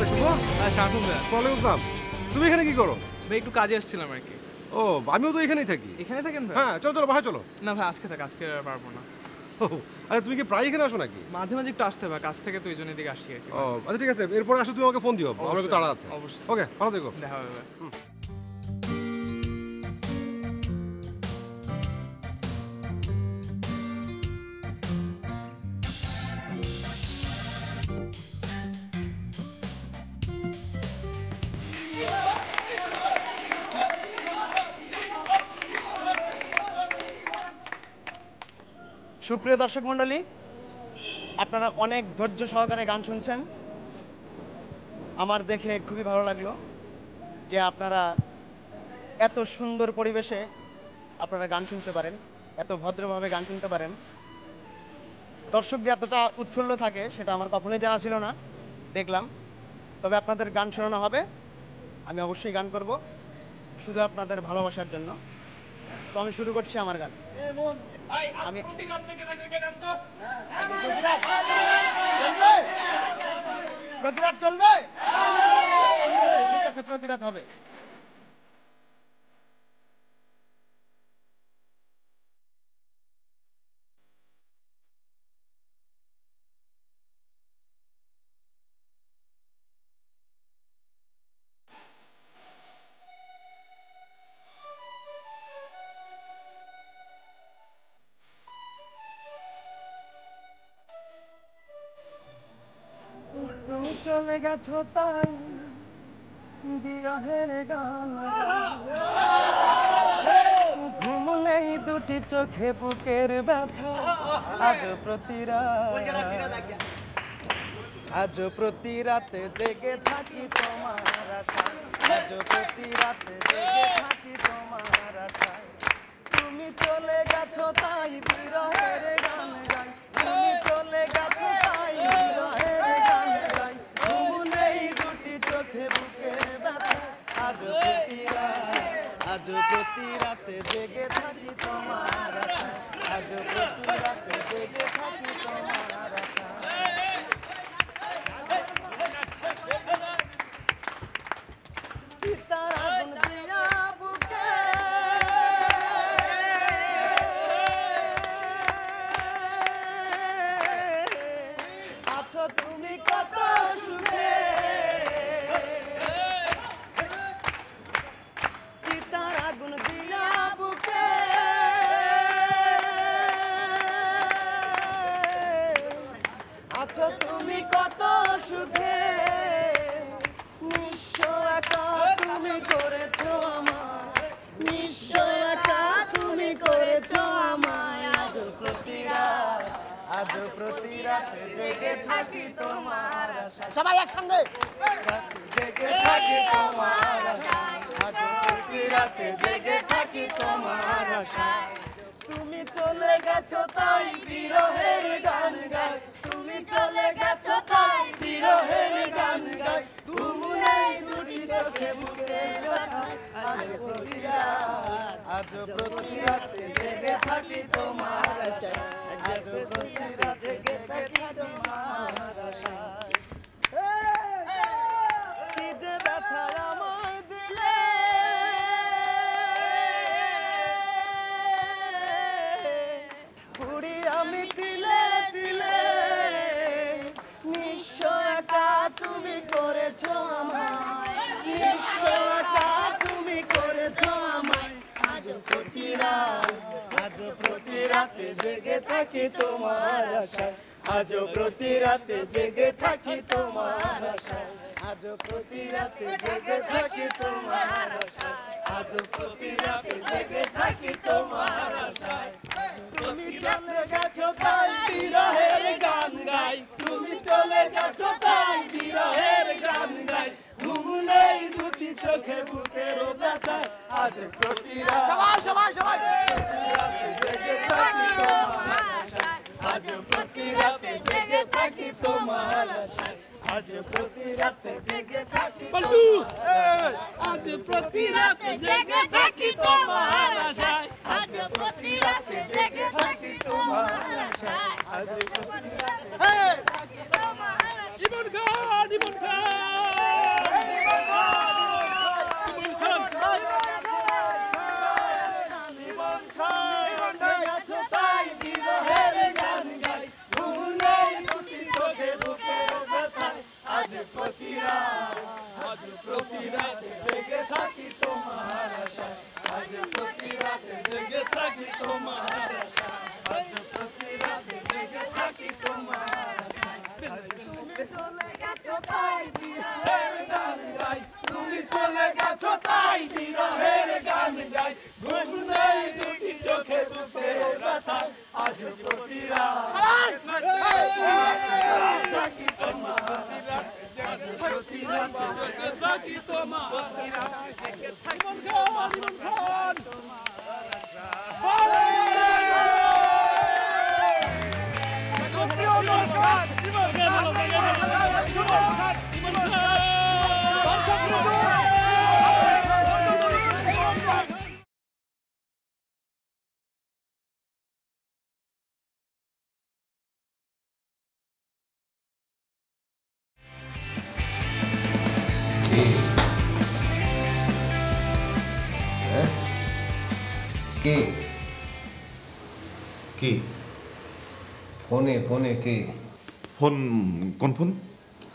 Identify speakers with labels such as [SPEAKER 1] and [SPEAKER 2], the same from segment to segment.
[SPEAKER 1] শুভ।
[SPEAKER 2] হ্যাঁ শাকুন ভাই,
[SPEAKER 1] ওয়ালাইকুম আসসালাম। তুমি এখানে কি করো?
[SPEAKER 2] ভাই একটু কাজে আসছিলাম আর কি।
[SPEAKER 1] ও, আমিও তো এখানেই থাকি।
[SPEAKER 2] এখানে থাকেন ভাই?
[SPEAKER 1] হ্যাঁ, চলো চলো বাসায় চলো।
[SPEAKER 2] না ভাই আজকে আজকে আর পারবো না।
[SPEAKER 1] ও, আচ্ছা তুমি কি প্রায় এখানে আসো নাকি?
[SPEAKER 2] মাঝে মাঝে একটু আসতে হবে, কাজ থেকে তো এই জন্য এদিকে আসি আর কি।
[SPEAKER 1] ও আচ্ছা ঠিক আছে, এরপরে আসলে তুমি আমাকে ফোন দিও, আমার একটু তাড়া আছে।
[SPEAKER 2] অবশ্যই।
[SPEAKER 1] ওকে, ভালো থেকো।
[SPEAKER 2] দেখা হবে ভাই।
[SPEAKER 3] সুপ্রিয় দর্শক মণ্ডলী, আপনারা অনেক ধৈর্য সহকারে গান শুনছেন। আমার দেখে খুবই ভালো লাগলো যে আপনারা এত সুন্দর পরিবেশে আপনারা গান শুনতে পারেন, এত ভদ্রভাবে গান শুনতে পারেন। দর্শক যে এতটা উৎফুল্ল থাকে সেটা আমার কখনোই জানা ছিল না, দেখলাম। তবে আপনাদের গান শোনানো হবে, আমি অবশ্যই গান করব শুধু আপনাদের ভালোবাসার জন্য। তো আমি শুরু করছি আমার গান। আমি প্রতিরাত চলবে, প্রতিরাত হবে। তুমি চলে গেছো তাই বিরহের গান, ঘুম নেই দুটি চোখে, বুকের ব্যথা আজ প্রতি রাতে জেগে থাকি তোমার আশায়, আজ প্রতি রাতে জেগে থাকি তোমার আশায়। তুমি চলে গেছো তাই বিরহের গান গাই, তুমি চলে গেছো তাই বিরহের গান গাই। ঘুম নেই দুটি চোখে, বুকের ব্যথা আজ প্রতি রাতে জেগে থাকি তোমার আশায়, আজ প্রতি রাতে জেগে থাকি তোমার আশায়। চিতার আগুন দিয়া বুকে আছো তুমি কত সুখে, চিতার আগুন দিয়া বুকে আছো তুমি কত সুখে। নিঃস্ব একা তুমি করেছো আমায়, নিঃস্ব একা তুমি করেছো আমায়। আজ প্রতি রাতে জেগে থাকি তোমার আশায়। সবাই একসঙ্গে জেগে থাকি তোমার আশায়, আজ প্রতি রাতে জেগে থাকি তোমার আশায়। তুমি চলে গেছো তাই বিরহের গান গাই, তুমি চলে গেছো তাই বিরহের গান গাই। ঘুম নেই দুটি চোখে, বুকের ব্যথা আজ প্রতি রাতে জেগে থাকি তোমার আশায়, আজ প্রতি রাতে জেগে থাকি তোমার আশায়। কি যে ব্যথা আমায় দিলে, পুরি আমি দিলে দিলে। নিঃস্ব একা তুমি করেছো আমায়, নিঃস্ব একা তুমি করেছো আমায়। আজ প্রতি রাতে জেগে থাকি তোমার আশায়, আজ প্রতি রাতে জেগে থাকি তোমার আশায়, আজ প্রতি রাতে জেগে থাকি তোমার আশায়, আজ প্রতি রাতে জেগে থাকি তোমার আশায়। তুমি চলে গেছো তাই বিরহের গান গাই, তুমি চলে গেছো তাই বিরহের গান গাই। ঘুম নেই দুটি চোখে, বুকের ব্যথা আজ প্রতি রাতে জেগে থাকি তোমার আশায়, আজ প্রতি রাতে জেগে থাকি তোমার আশায়, আজ প্রতি রাতে জেগে থাকি
[SPEAKER 4] আজ প্রতি রাতে জেগে থাকি তোমার আশায়,
[SPEAKER 3] আজ প্রতি রাতে জেগে থাকি তোমার আশায়, আজ প্রতি রাতে জেগে থাকি তোমার আশায়।
[SPEAKER 4] জীবন খা
[SPEAKER 5] কে?
[SPEAKER 6] কি
[SPEAKER 5] ফোনে ফোনে কে?
[SPEAKER 6] ফোন? কোন ফোন?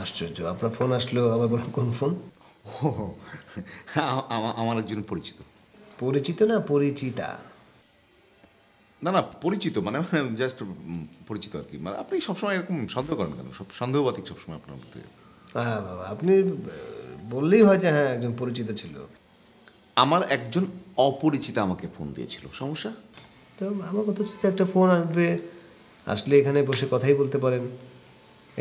[SPEAKER 5] আশ্চর্য, আপনার ফোন আসলো আবার বলেন কোন ফোন?
[SPEAKER 6] ও, আমার একজন পরিচিত।
[SPEAKER 5] পরিচিত না পরিচিতা?
[SPEAKER 6] না না, পরিচিত মানে জাস্ট পরিচিত আর কি। মানে আপনি সবসময় এরকম সন্দেহ করেন কেন? সব সন্দেহবাতিক সবসময় আপনার মধ্যে।
[SPEAKER 5] হ্যাঁ বাবা, আপনি বললেই হয় যে হ্যাঁ একজন পরিচিত ছিল।
[SPEAKER 6] আমার একজন অপরিচিত আমাকে ফোন দিয়েছিল, সমস্যা?
[SPEAKER 5] তো আমার কথা হচ্ছে একটা ফোন আসবে, আসলে এখানে বসে কথাই বলতে পারেন।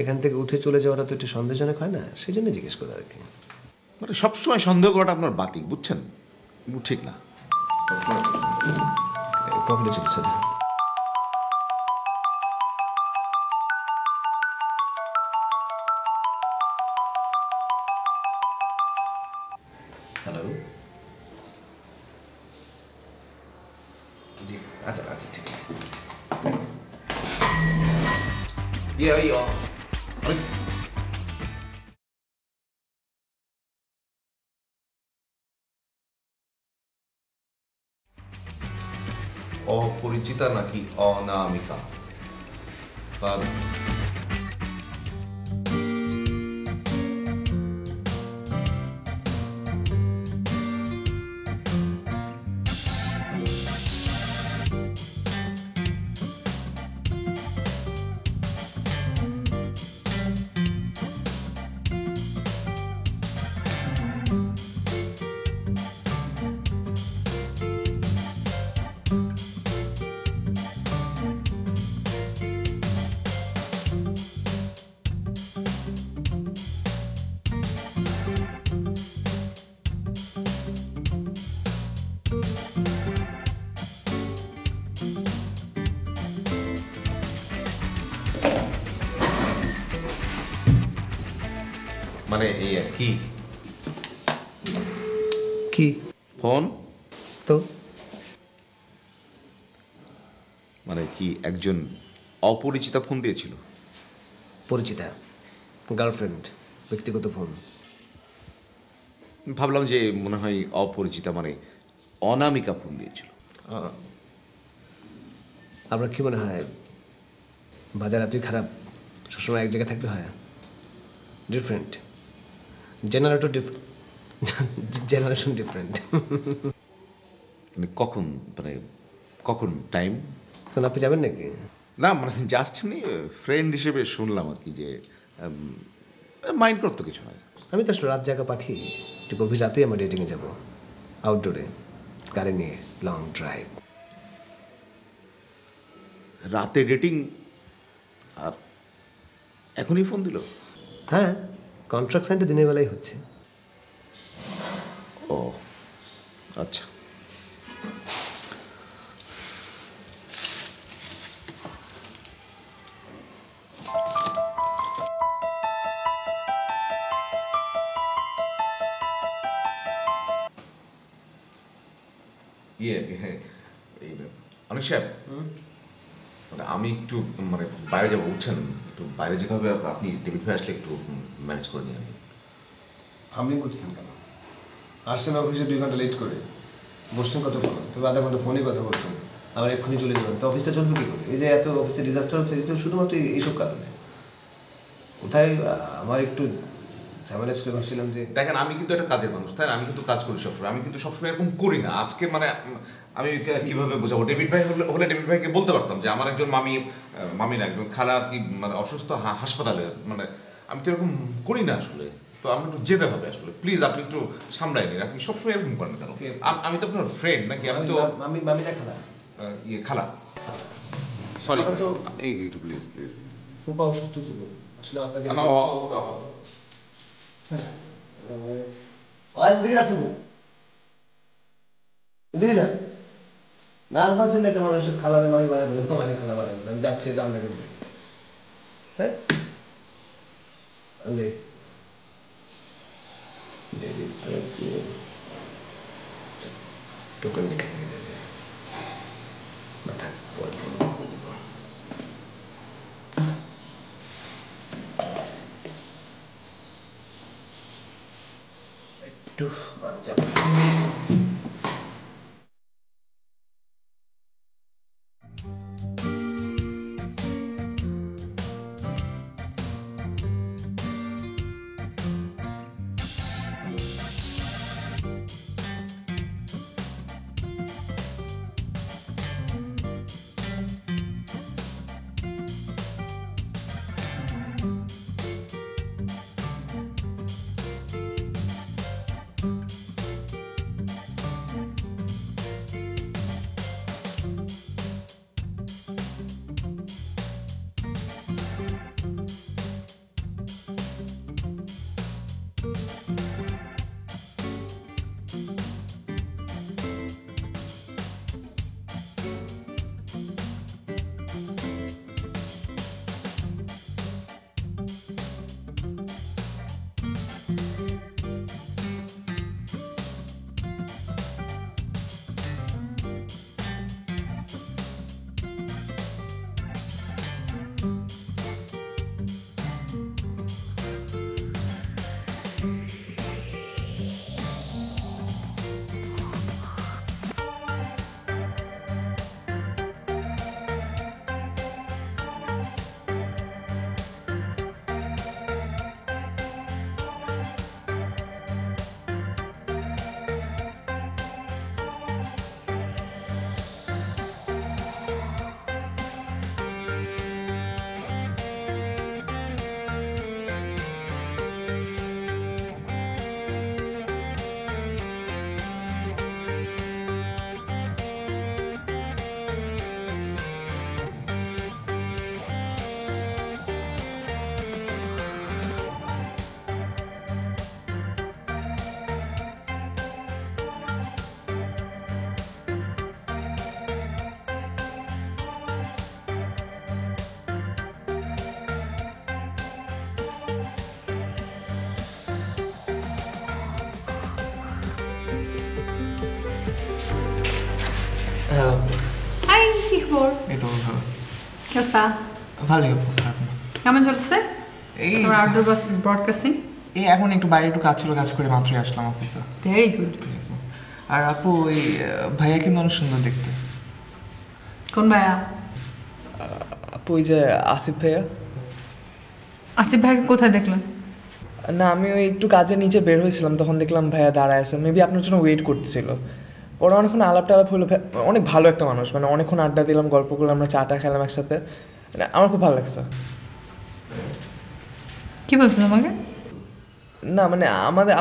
[SPEAKER 5] এখান থেকে উঠে চলে যাওয়াটা তো একটু সন্দেহজনক হয় না, সেই জন্য জিজ্ঞেস করা আর কি।
[SPEAKER 6] মানে সবসময় সন্দেহ করাটা আপনার বাতিক, বুঝছেন? ঠিক না।
[SPEAKER 5] পকেটে চলছে। হ্যালো, জি আচ্ছা আচ্ছা ঠিক আছে ঠিক আছে।
[SPEAKER 6] অপরিচিতা নাকি অনামিকা? মানে এই কি
[SPEAKER 5] কি
[SPEAKER 6] ফোন?
[SPEAKER 5] তো
[SPEAKER 6] মানে কি একজন অপরিচিতা ফোন দিয়েছিল?
[SPEAKER 5] পরিচিতা, গার্লফ্রেন্ড, ব্যক্তিগত ফোন।
[SPEAKER 6] ভাবলাম যে মনে হয় অপরিচিতা মানে অনামিকা ফোন দিয়েছিল।
[SPEAKER 5] আপনার কি মনে হয় বাজার এতই খারাপ সবসময় এক জায়গায় থাকতে হয়? Different generator, generation different.
[SPEAKER 6] মানে কখন, মানে কখন টাইম?
[SPEAKER 5] এখন আপনি যাবেন নাকি?
[SPEAKER 6] না মানে জাস্ট এমনি ফ্রেন্ড হিসেবে শুনলাম আর কি, যে মাইন্ড করতো কিছু হয়।
[SPEAKER 5] আমি তো আসলে রাত জাগা পাখি, একটু গভীর রাতেই আমার ডেটিংয়ে যাবো, আউটডোরে গাড়ি নিয়ে লং ড্রাইভ।
[SPEAKER 6] রাতে ডেটিং? আর এখনই ফোন দিল?
[SPEAKER 5] হ্যাঁ, কন্ট্রাক্ট সাইনটা দিনের বেলায় হচ্ছে।
[SPEAKER 6] ও আচ্ছা। হ্যাঁ, এই অনেক সাহেব, মানে আমি একটু মানে বাইরে যাবো, বুঝছেন? একটু বাইরে যেতে হবে। আপনি ডেবিট ভাই আসলে একটু ম্যানেজ করে নিয়ে আমি।
[SPEAKER 5] আপনি করছেন কেন? আসছেন অফিসে 2 ঘন্টা লেট করে, বসছেন কতক্ষণ? তবে আধা ঘন্টা ফোনে কথা বলছেন, আমার এক্ষুনি চলে যাবেন, তো অফিসটা চলবে কী করে? এই যে এত অফিসে ডিজাস্টার হচ্ছে, এটা শুধুমাত্র এইসব কারণে। কোথায় আমার একটু ঝামেলা ছিল, ভাবছিলাম যে
[SPEAKER 6] দেখেন, আমি কিন্তু একটা কাজের মানুষ, তাই না? আমি কিন্তু কাজ করি সবসময়, আমি কিন্তু সবসময় এরকম করি না। আজকে মানে আমি কিভাবে বোঝাবো? ডেভিড ভাই হলে ডেভিড ভাইকে বলতে পারতাম যে আমার একজন মামি না, একজন খালা কি মানে অসুস্থ হাসপাতালে, মানে আমি তো এরকম করি না আসলে। তো আমার একটু যেতে হবে আসলে, প্লিজ আপনি একটু সামলাই নিন। আপনি সবসময় এরকম করেন কেন? আমি তো আপনার ফ্রেন্ড নাকি? আমি তো
[SPEAKER 5] মামি না খালা,
[SPEAKER 6] ইয়ে খালা, সরি
[SPEAKER 5] তো
[SPEAKER 6] একটু প্লিজ প্লিজ।
[SPEAKER 5] খুব অসুস্থ ছিল আসলে, আপনাকে দিকে যাচ্ছেন, দিকে যান। নার্ভাস হলে একটা মানুষের খালা মামি বানাবে, মামি খালা বানাবে। আমি যাচ্ছি, যান না কিন্তু। হ্যাঁ, টোকেন লিখে দেবে, মাথা একটু বাচ্চা
[SPEAKER 7] হ্যালো
[SPEAKER 8] হাই কি খবর?
[SPEAKER 7] এই তো ভালো
[SPEAKER 8] কি অবস্থা?
[SPEAKER 7] ভালোই আপু খারাপ না।
[SPEAKER 8] কেমন চলতেছে
[SPEAKER 7] এই
[SPEAKER 8] তোমার আউটডোর ব্রডকাস্টিং?
[SPEAKER 7] এই এখন একটু বাইরে একটু কাজ ছিল, কাজ করে মাত্রই আসলাম অফিসে।
[SPEAKER 8] Very good.
[SPEAKER 7] আর আপু ওই ভাইয়া কিন্তু অনেক সুন্দর দেখতে।
[SPEAKER 8] কোন ভাইয়া?
[SPEAKER 7] আপু ওই যে আসিফ ভাইয়া।
[SPEAKER 8] আসিফ ভাইকে কোথায় দেখলেন?
[SPEAKER 7] না আমি ওই একটু কাজের নিচে বের হয়েছিলাম, তখন দেখলাম ভাইয়া দাঁড়ায় আছে, মেবি আপনার জন্য ওয়েট করছিল। পরে অনেকক্ষণ আলাপ টালাপ হলো, অনেক ভালো একটা মানুষ, মানে অনেকক্ষণ আড্ডা দিলাম, গল্প করলাম, আমরা চাটা খেলাম একসাথে, মানে আমার খুব ভালো লাগছে।
[SPEAKER 8] কি বলছেন আমাকে?
[SPEAKER 7] না মানে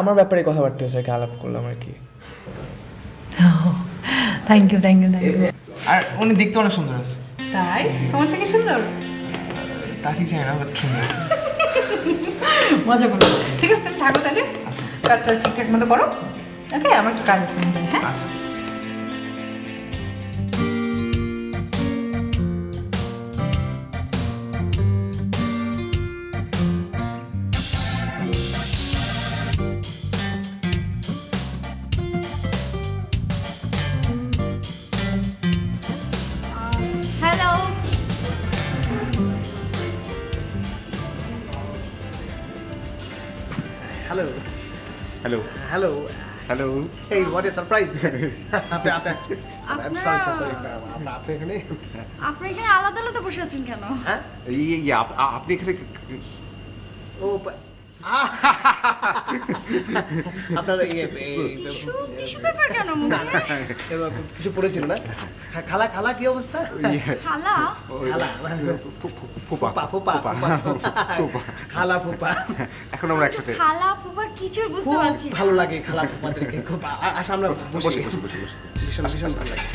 [SPEAKER 7] আমার ব্যাপারে কথাবার্তা হয়েছে আর কি, আলাপ করলাম আর কি।
[SPEAKER 8] Thank you thank you thank you.
[SPEAKER 7] আর উনি দেখতে অনেক সুন্দর আছে।
[SPEAKER 8] তাই? তোমার থেকে সুন্দর?
[SPEAKER 7] তা ঠিক জানি না, বাট সুন্দর।
[SPEAKER 8] মজা করো। ঠিক আছে তুমি থাকো তাহলে, কাজটা ঠিকঠাক মতো করো। ওকে, আমার একটু কাজ আছে, হ্যাঁ?
[SPEAKER 7] আচ্ছা।
[SPEAKER 8] Hello.
[SPEAKER 5] Hello
[SPEAKER 6] hello
[SPEAKER 5] hello
[SPEAKER 6] hello
[SPEAKER 5] এই হোয়াট এ সারপ্রাইজ। আপনি
[SPEAKER 8] আপনারা
[SPEAKER 5] এখানে
[SPEAKER 8] আপনি এখানে আলাদা আলাদা বসে আছেন কেন?
[SPEAKER 5] হ্যাঁ
[SPEAKER 6] আপনি এখানে
[SPEAKER 5] ও আপনার
[SPEAKER 8] টিস্যু পেপার কেন মুখে?
[SPEAKER 5] কিছু পড়েছিল না? খালা খালা কি অবস্থা?
[SPEAKER 8] খালা?
[SPEAKER 5] খালা
[SPEAKER 6] ফুপা
[SPEAKER 5] ফুপা খালা ফুপা।
[SPEAKER 6] এখন আমরা একসাথে
[SPEAKER 8] খালা ফুপা কিছু বুঝতে
[SPEAKER 5] খুব
[SPEAKER 8] পারছি না।
[SPEAKER 5] ভালো লাগে খালা ফুপাদেরকে, খুব আসা আমরা বসে
[SPEAKER 6] বসে বসে বসে
[SPEAKER 5] ভীষণ ভীষণ ভালো লাগে।